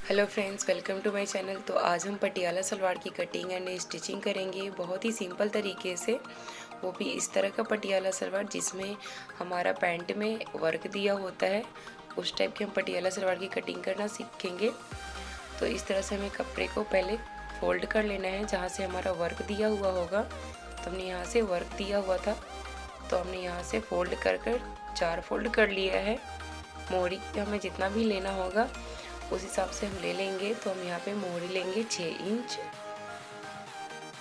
Hello friends, welcome to my channel. तो आज हम पटियाला सलवार की कटिंग एंड स्टिचिंग करेंगे बहुत ही सिंपल तरीके से। वो भी इस तरह का पटियाला सलवार जिसमें हमारा पैंट में वर्क दिया होता है, उस टाइप की हम पटियाला सलवार की कटिंग करना सीखेंगे। तो इस तरह से हमें कपड़े को पहले फोल्ड कर लेना है। जहाँ से हमारा वर्क दिया हुआ होगा, तो हमने यहाँ से वर्क दिया हुआ था, तो हमने यहाँ से फोल्ड कर 4 फोल्ड कर लिया है। मोहरी हमें जितना भी लेना होगा उस हिसाब से हम ले लेंगे। तो हम यहाँ पे मोहरी लेंगे 6 इंच,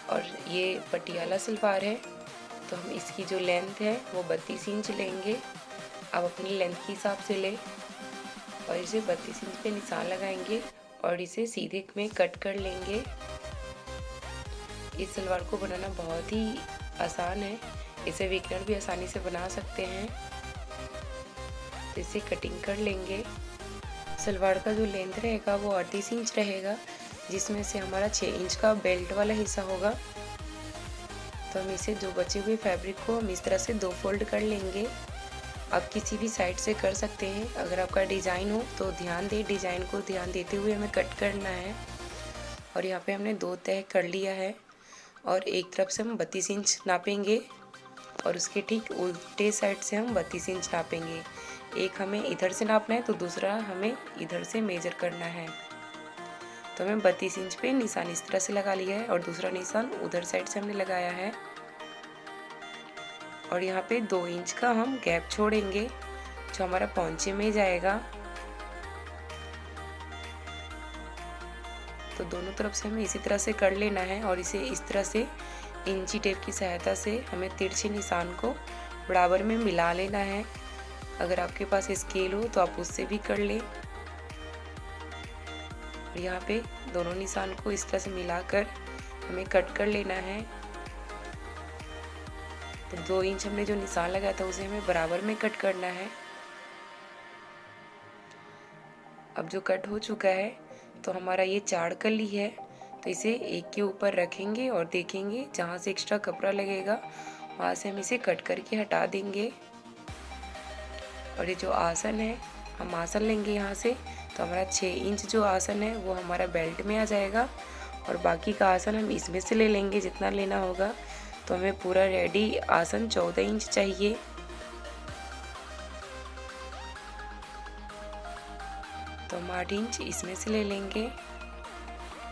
और ये पटियाला सलवार है तो हम इसकी जो लेंथ है वो 32 इंच लेंगे। आप अपनी लेंथ के हिसाब से ले और इसे 32 इंच पे निशान लगाएंगे और इसे सीधे में कट कर लेंगे। इस सलवार को बनाना बहुत ही आसान है, इसे बिगिनर भी आसानी से बना सकते हैं। तो इसे कटिंग कर लेंगे। सलवार का जो लेंथ रहेगा वो 38 इंच रहेगा, जिसमें से हमारा 6 इंच का बेल्ट वाला हिस्सा होगा। तो हम इसे जो बचे हुए फैब्रिक को हम इस तरह से 2 फोल्ड कर लेंगे। आप किसी भी साइड से कर सकते हैं। अगर आपका डिज़ाइन हो तो ध्यान दें, डिज़ाइन को ध्यान देते हुए हमें कट करना है। और यहाँ पे हमने 2 तह कर लिया है और एक तरफ से हम 32 इंच नापेंगे और उसके ठीक उल्टे साइड से हम 32 इंच नापेंगे। एक हमें इधर से नापना है तो दूसरा हमें इधर से मेजर करना है। तो हमें 32 इंच पे निशान इस तरह से लगा लिया है और दूसरा निशान उधर साइड से हमने लगाया है। और यहाँ पे 2 इंच का हम गैप छोड़ेंगे जो हमारा पौंचे में जाएगा। तो दोनों तरफ से हमें इसी तरह से कर लेना है और इसे इस तरह से इंची टेप की सहायता से हमें तिरछे निशान को बराबर में मिला लेना है। अगर आपके पास स्केल हो तो आप उससे भी कर लें। और यहाँ पे दोनों निशान को इस तरह से मिलाकर हमें कट कर लेना है। तो 2 इंच हमने जो निशान लगाया था उसे हमें बराबर में कट करना है। अब जो कट हो चुका है तो हमारा ये 4 कली है, तो इसे एक के ऊपर रखेंगे और देखेंगे जहाँ से एक्स्ट्रा कपड़ा लगेगा वहाँ से हम इसे कट करके हटा देंगे। और ये जो आसन है, हम आसन लेंगे यहाँ से, तो हमारा 6 इंच जो आसन है वो हमारा बेल्ट में आ जाएगा और बाकी का आसन हम इसमें से ले लेंगे जितना लेना होगा। तो हमें पूरा रेडी आसन 14 इंच चाहिए। तो हम 8 इंच इसमें से ले लेंगे।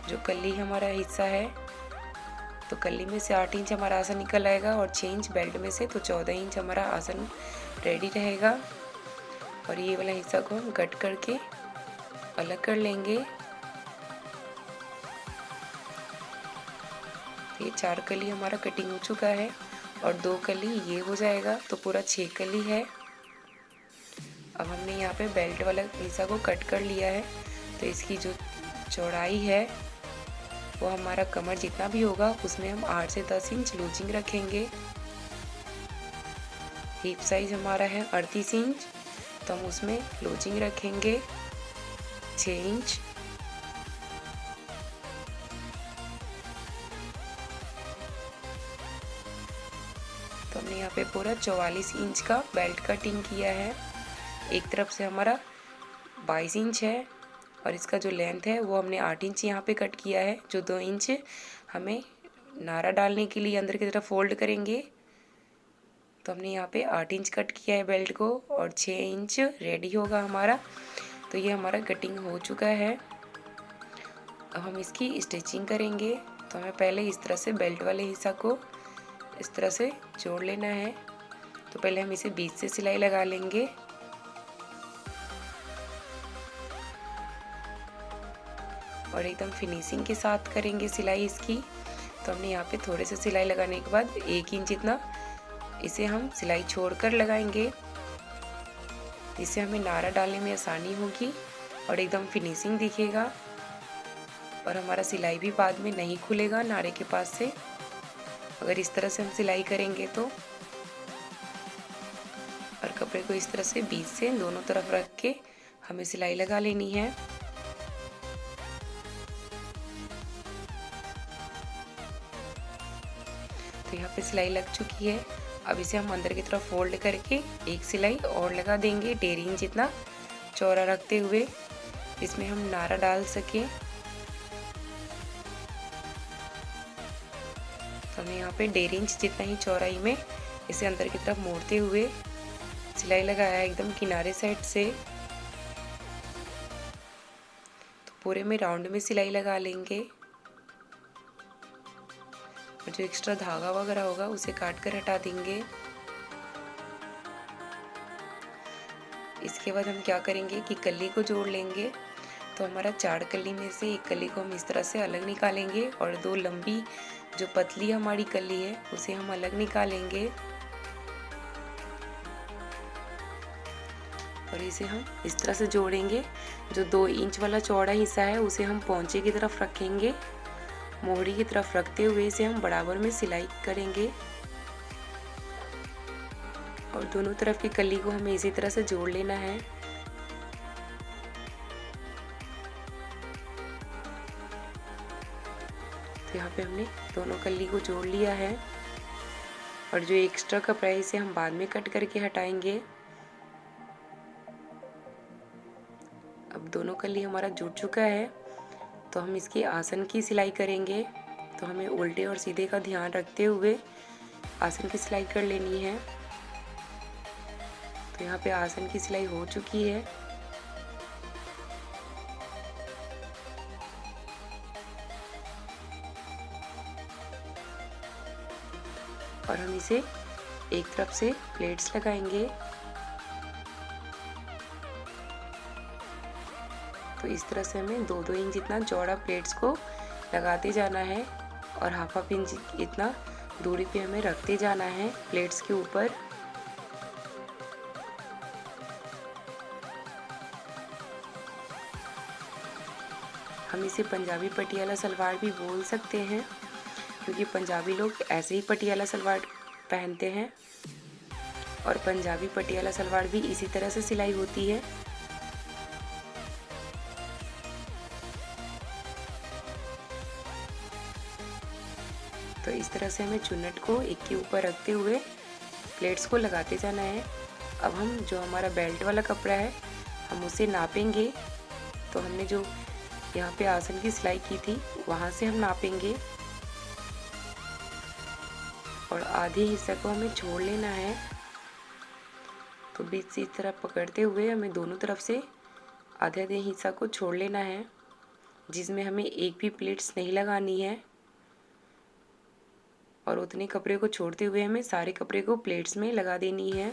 जो कली हमारा हिस्सा है, तो कली में से 8 इंच हमारा आसन निकल आएगा और 6 इंच बेल्ट में से, तो 14 इंच हमारा आसन रेडी रहेगा। और ये वाला हिस्सा को हम कट करके अलग कर लेंगे। ये 4 कली हमारा कटिंग हो चुका है और 2 कली ये हो जाएगा, तो पूरा 6 कली है। अब हमने यहाँ पे बेल्ट वाला हिस्सा को कट कर लिया है, तो इसकी जो चौड़ाई है वो हमारा कमर जितना भी होगा उसमें हम 8 से 10 इंच लूजिंग रखेंगे। हिप साइज हमारा है 38 इंच, तो हम उसमें लूजिंग रखेंगे 6 इंच। तो हमने यहाँ पे पूरा 44 इंच का बेल्ट कटिंग किया है। एक तरफ से हमारा 22 इंच है और इसका जो लेंथ है वो हमने 8 इंच यहाँ पे कट किया है। जो 2 इंच हमें नारा डालने के लिए अंदर की तरफ फोल्ड करेंगे, तो हमने यहाँ पे 8 इंच कट किया है बेल्ट को और 6 इंच रेडी होगा हमारा। तो ये हमारा कटिंग हो चुका है। अब हम इसकी स्टिचिंग करेंगे। तो हमें पहले इस तरह से बेल्ट वाले हिस्सा को इस तरह से जोड़ लेना है। तो पहले हम इसे बीच से सिलाई लगा लेंगे। और एकदम फिनिशिंग के साथ करेंगे सिलाई इसकी। तो हमने यहाँ पे थोड़े से सिलाई लगाने के बाद 1 इंच इतना इसे हम सिलाई छोड़कर लगाएंगे। इससे हमें नारा डालने में आसानी होगी और एकदम फिनिशिंग दिखेगा और हमारा सिलाई भी बाद में नहीं खुलेगा नारे के पास से, अगर इस तरह से हम सिलाई करेंगे तो। और कपड़े को इस तरह से बीच से दोनों तरफ रख के हमें सिलाई लगा लेनी है। तो यहाँ पे सिलाई लग चुकी है। अब इसे हम अंदर की तरफ फोल्ड करके एक सिलाई और लगा देंगे 1.5 इंच जितना चौड़ा रखते हुए। इसमें हम नारा डाल सकें। तो हमें यहाँ पे 1.5 इंच जितना ही चौड़ाई में इसे अंदर की तरफ मोड़ते हुए सिलाई लगाया है एकदम किनारे साइड से। तो पूरे में राउंड में सिलाई लगा लेंगे और जो एक्स्ट्रा धागा वगैरह होगा उसे काट कर हटा देंगे। इसके बाद हम क्या करेंगे कि कली को जोड़ लेंगे। तो हमारा 4 कली में से एक कली को हम इस तरह से अलग निकालेंगे और 2 लंबी जो पतली हमारी कली है उसे हम अलग निकालेंगे और इसे हम इस तरह से जोड़ेंगे। जो 2 इंच वाला चौड़ा हिस्सा है उसे हम पोंचे की तरफ रखेंगे, मोहरी की तरफ रखते हुए इसे हम बराबर में सिलाई करेंगे और दोनों तरफ की कली को हमें इसी तरह से जोड़ लेना है। तो यहाँ पे हमने दोनों कली को जोड़ लिया है और जो एक्स्ट्रा कपड़ा है इसे हम बाद में कट करके हटाएंगे। अब दोनों कली हमारा जुड़ चुका है तो हम इसकी आसन की सिलाई करेंगे। तो हमें उल्टे और सीधे का ध्यान रखते हुए आसन की सिलाई कर लेनी है। तो यहाँ पे आसन की सिलाई हो चुकी है। और हम इसे एक तरफ से प्लेट्स लगाएंगे। तो इस तरह से हमें 2-2 इंच जितना चौड़ा प्लेट्स को लगाते जाना है और हाफ इंच इतना दूरी पे हमें रखते जाना है प्लेट्स के ऊपर। हम इसे पंजाबी पटियाला सलवार भी बोल सकते हैं क्योंकि पंजाबी लोग ऐसे ही पटियाला सलवार पहनते हैं और पंजाबी पटियाला सलवार भी इसी तरह से सिलाई होती है। तो इस तरह से हमें चुन्नट को एक के ऊपर रखते हुए प्लेट्स को लगाते जाना है। अब हम जो हमारा बेल्ट वाला कपड़ा है हम उसे नापेंगे। तो हमने जो यहाँ पे आसन की सिलाई की थी वहाँ से हम नापेंगे और आधे हिस्से को हमें छोड़ लेना है। तो बीच से इस तरह पकड़ते हुए हमें दोनों तरफ से आधे आधे हिस्सा को छोड़ लेना है जिसमें हमें एक भी प्लेट्स नहीं लगानी है और उतने कपड़े को छोड़ते हुए हमें सारे कपड़े को प्लेट्स में लगा देनी है।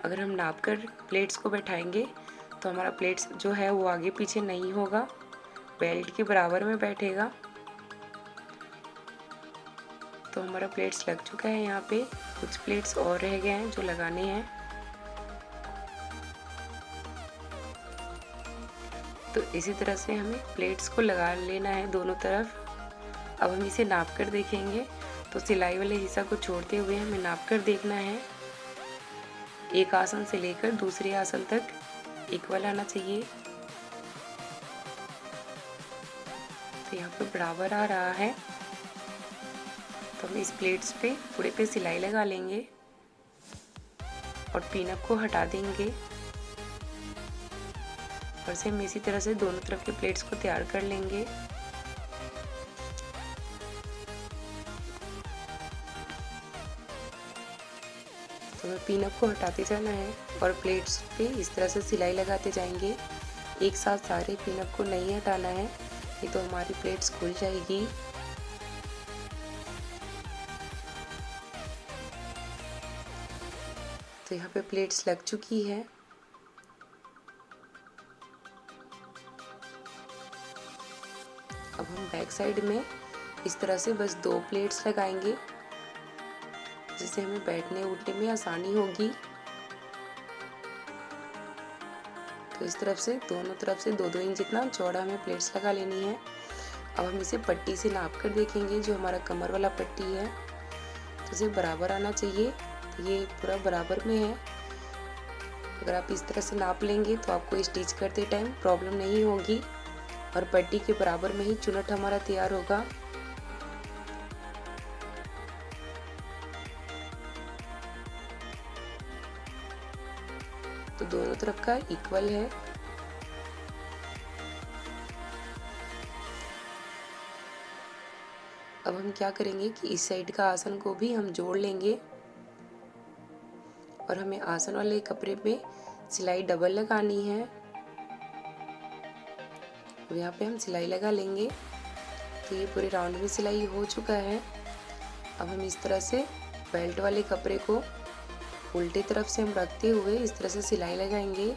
अगर हम नाप कर प्लेट्स को बैठाएंगे तो हमारा प्लेट्स जो है वो आगे पीछे नहीं होगा, बेल्ट के बराबर में बैठेगा। तो हमारा प्लेट्स लग चुका है। यहाँ पे कुछ प्लेट्स और रह गए हैं जो लगाने हैं। तो इसी तरह से हमें प्लेट्स को लगा लेना है दोनों तरफ। अब हम इसे नाप कर देखेंगे। तो सिलाई वाले हिस्सा को छोड़ते हुए हमें नाप कर देखना है। एक आसन से लेकर दूसरे आसन तक इक्वल आना चाहिए। तो यहाँ पे बराबर आ रहा है। तो हम इस प्लेट्स पे पूरे पे सिलाई लगा लेंगे और पिनअप को हटा देंगे और सेम इसी तरह से दोनों तरफ के प्लेट्स को तैयार कर लेंगे। तो हमें पिनअप को हटाते जाना है और प्लेट्स पे इस तरह से सिलाई लगाते जाएंगे। एक साथ सारे पिनअप को नहीं हटाना है, नहीं तो हमारी प्लेट्स खुल जाएगी। तो यहाँ पे प्लेट्स लग चुकी है। अब हम बैक साइड में इस तरह से बस 2 प्लेट्स लगाएंगे जिससे हमें बैठने उठने में आसानी होगी। तो इस तरफ से दोनों तरफ से 2-2 इंच जितना चौड़ा हमें प्लेट्स लगा लेनी है। अब हम इसे पट्टी से नाप कर देखेंगे। जो हमारा कमर वाला पट्टी है तो इसे बराबर आना चाहिए। तो ये पूरा बराबर में है। अगर आप इस तरह से नाप लेंगे तो आपको स्टिच करते टाइम प्रॉब्लम नहीं होगी और पट्टी के बराबर में ही चुन्नट हमारा तैयार होगा। तो दोनों तरफ का इक्वल है। अब हम क्या करेंगे कि इस साइड का आसन को भी हम जोड़ लेंगे और हमें आसन वाले कपड़े पे सिलाई डबल लगानी है। अब यहाँ पे हम सिलाई लगा लेंगे। तो ये पूरे राउंड में सिलाई हो चुका है। अब हम इस तरह से बेल्ट वाले कपड़े को उल्टे तरफ से हम रखते हुए इस तरह से सिलाई लगाएंगे।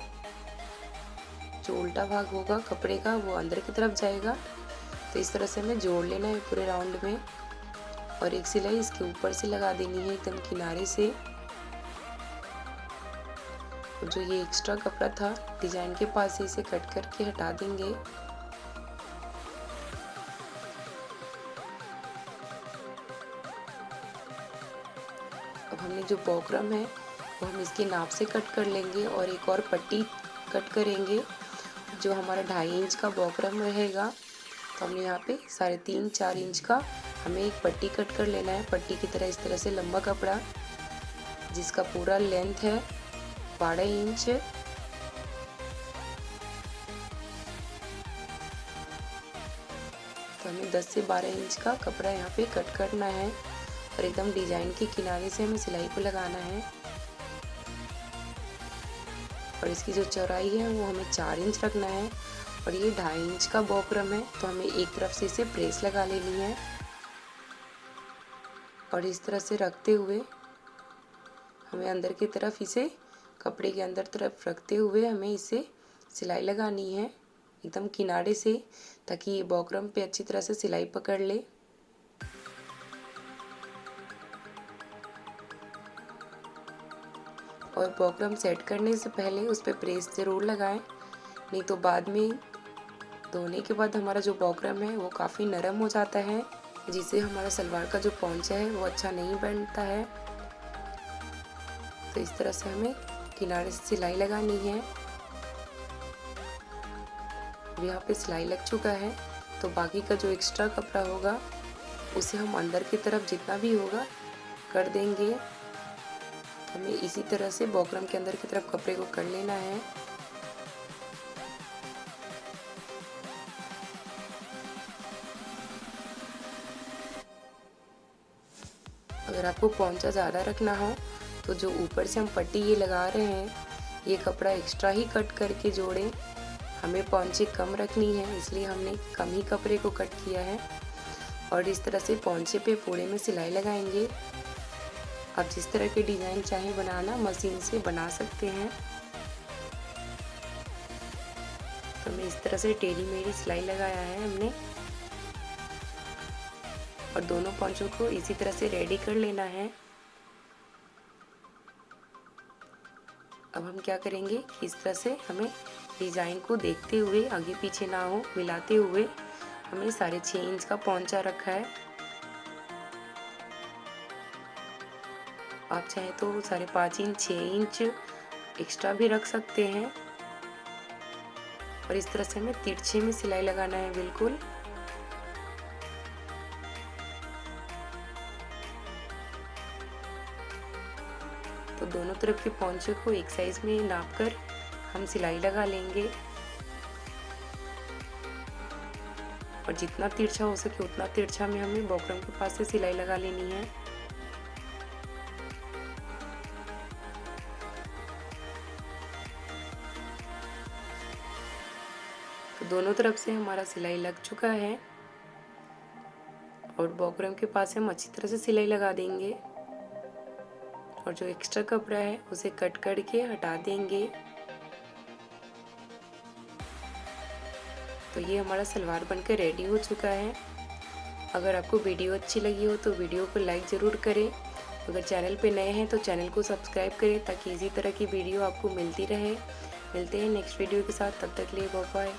जो उल्टा भाग होगा कपड़े का वो अंदर की तरफ जाएगा। तो इस तरह से हमें जोड़ लेना है पूरे राउंड में और एक सिलाई इसके ऊपर से लगा देनी है एकदम किनारे से। और जो ये एक्स्ट्रा कपड़ा था डिजाइन के पास से इसे कट करके हटा देंगे। अब हमने जो बॉक्रम है वो हम इसके नाप से कट कर लेंगे और एक और पट्टी कट करेंगे। जो हमारा 2.5 इंच का बॉक्रम रहेगा तो हमने यहाँ पे 3.5-4 इंच का हमें एक पट्टी कट कर लेना है। पट्टी की तरह इस तरह से लंबा कपड़ा जिसका पूरा लेंथ है 12 इंच। तो हमें 10 से 12 इंच का कपड़ा यहाँ पे कट करना है और एकदम डिजाइन के किनारे से हमें सिलाई को लगाना है। और इसकी जो चौड़ाई है वो हमें 4 इंच रखना है और ये 2.5 इंच का बॉक्रम है तो हमें एक तरफ से इसे प्रेस लगा लेनी है और इस तरह से रखते हुए हमें अंदर की तरफ इसे कपड़े के अंदर तरफ रखते हुए हमें इसे सिलाई लगानी है एकदम किनारे से, ताकि ये बॉक्रम पे अच्छी तरह से सिलाई पकड़ ले। और बॉक्रम सेट करने से पहले उस पर प्रेस ज़रूर लगाएं, नहीं तो बाद में धोने के बाद हमारा जो बॉक्रम है वो काफ़ी नरम हो जाता है, जिससे हमारा सलवार का जो पौंचा है वो अच्छा नहीं बनता है। तो इस तरह से हमें किनारे से सिलाई लगानी है। यहाँ पे सिलाई लग चुका है तो बाकी का जो एक्स्ट्रा कपड़ा होगा उसे हम अंदर की तरफ जितना भी होगा कर देंगे। हमें इसी तरह से बॉक्रम के अंदर की तरफ कपड़े को कर लेना है। अगर आपको पौंचा ज़्यादा रखना हो तो जो ऊपर से हम पट्टी ये लगा रहे हैं ये कपड़ा एक्स्ट्रा ही कट करके जोड़ें। हमें पौंचे कम रखनी है इसलिए हमने कम ही कपड़े को कट किया है। और इस तरह से पौंचे पे पूरे में सिलाई लगाएंगे। आप जिस तरह के डिज़ाइन चाहें बनाना मशीन से बना सकते हैं। तो मैं इस तरह से टेढ़ी मेढ़ी सिलाई लगाया है हमने और दोनों पौंचों को इसी तरह से रेडी कर लेना है। अब हम क्या करेंगे कि इस तरह से हमें डिज़ाइन को देखते हुए आगे पीछे ना हो मिलाते हुए हमने 6.5 इंच का पौंचा रखा है। आप चाहे तो 5.5 इंच 6 इंच एक्स्ट्रा भी रख सकते हैं। और इस तरह से हमें तिरछे में सिलाई लगाना है बिल्कुल। तो दोनों तरफ के पौंचे को एक साइज में नाप कर हम सिलाई लगा लेंगे और जितना तिरछा हो सके उतना तिरछा में हमें बॉक्रम के पास से सिलाई लगा लेनी है। तो दोनों तरफ से हमारा सिलाई लग चुका है और बॉक्रम के पास हम अच्छी तरह से सिलाई लगा देंगे और जो एक्स्ट्रा कपड़ा है उसे कट करके हटा देंगे। तो ये हमारा सलवार बनकर रेडी हो चुका है। अगर आपको वीडियो अच्छी लगी हो तो वीडियो को लाइक ज़रूर करें। अगर चैनल पे नए हैं तो चैनल को सब्सक्राइब करें ताकि इसी तरह की वीडियो आपको मिलती रहे। मिलते हैं नेक्स्ट वीडियो के साथ, तब तक के लिए बाय बाय।